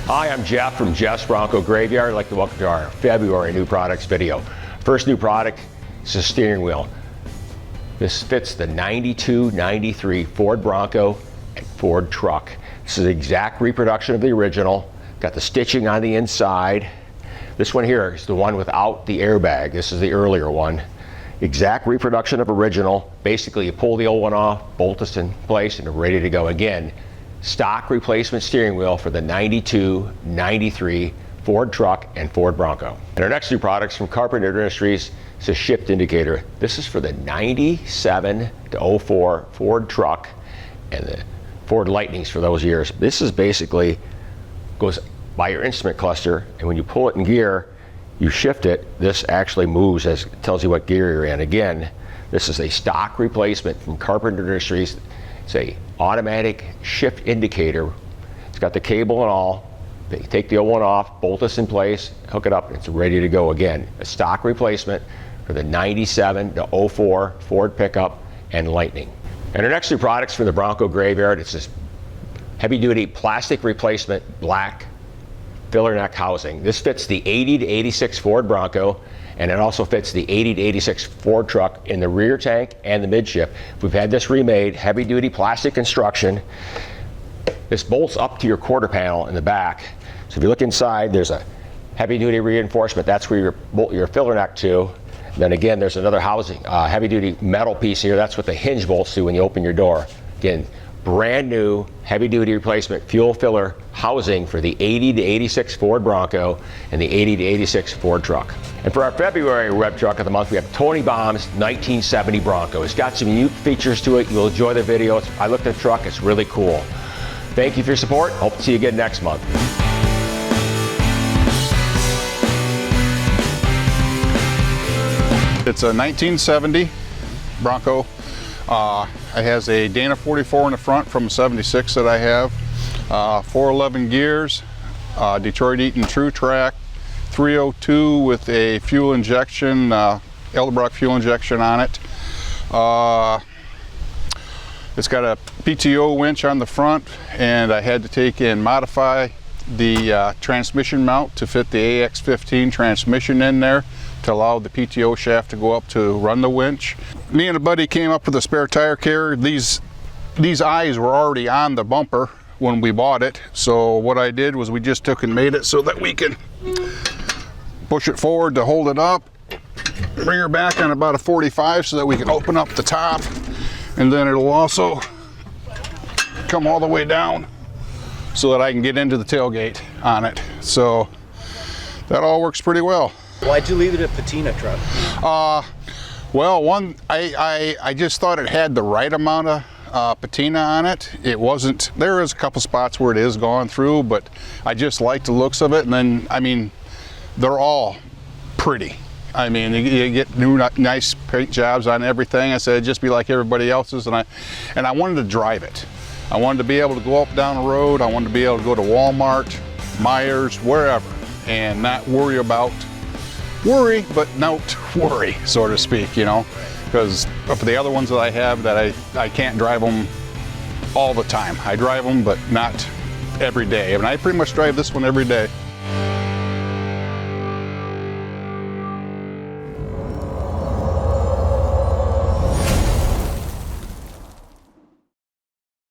Hi, I'm Jeff from Jeff's Bronco Graveyard. I'd like to welcome to our February new products video. First new product is a steering wheel. This fits the 92, 93 Ford Bronco and Ford truck. This is the exact reproduction of the original. Got the stitching on the inside. This one here is the one without the airbag. This is the earlier one. Exact reproduction of original. Basically, you pull the old one off, bolt this in place, and you're ready to go again. Stock replacement steering wheel for the 92, 93 Ford truck and Ford Bronco. And our next new products from Carpenter Industries is a shift indicator. This is for the 97 to 04 Ford truck and the Ford Lightnings for those years. This is basically goes by your instrument cluster, and when you pull it in gear, you shift it, this actually moves as it tells you what gear you're in. Again, this is a stock replacement from Carpenter Industries. It's a automatic shift indicator. It's got the cable and all. They take the old one off, bolt this in place, hook it up, and it's ready to go again. A stock replacement for the 97 to 04 Ford pickup and Lightning. And our next two products from the Bronco Graveyard, it's this heavy-duty plastic replacement black filler neck housing. This fits the 80 to 86 Ford Bronco, and it also fits the 80 to 86 Ford truck in the rear tank and the midship. We've had this remade, heavy-duty plastic construction. This bolts up to your quarter panel in the back. So if you look inside, there's a heavy-duty reinforcement. That's where you bolt your filler neck to. Then again, there's another housing, heavy-duty metal piece here. That's what the hinge bolts to when you open your door. Again, brand new heavy-duty replacement fuel filler housing for the 80 to 86 Ford Bronco and the 80 to 86 Ford truck. And for our February Rev Truck of the Month, we have Tony Baum's 1970 Bronco. It's got some unique features to it. You'll enjoy the video. I looked at the truck. It's really cool. Thank you for your support. Hope to see you again next month. It's a 1970 Bronco. It has a Dana 44 in the front from a 76 that I have. 411 gears, Detroit Eaton True Track, 302 with a fuel injection, Edelbrock fuel injection on it. It's got a PTO winch on the front, and I had to take and modify the transmission mount to fit the AX15 transmission in there to allow the PTO shaft to go up to run the winch. Me and a buddy came up with a spare tire carrier. These eyes were already on the bumper when we bought it, so what I did was we just took and made it so that we can push it forward to hold it up, bring her back on about a 45 so that we can open up the top, and then it'll also come all the way down so that I can get into the tailgate on it. So that all works pretty well. Why'd you leave it a patina truck? Well, one, I just thought it had the right amount of patina on it. It wasn't, there is a couple spots where it is gone through, but I just like the looks of it. And then, I mean, they're all pretty. I mean, you get new, nice paint jobs on everything. I said, it'd just be like everybody else's, and I wanted to drive it. I wanted to be able to go up down the road. I wanted to be able to go to Walmart, Myers, wherever, and not worry, but not worry, so to speak, you know, because for the other ones that I have that I can't drive them all the time. I drive them, but not every day. And I pretty much drive this one every day.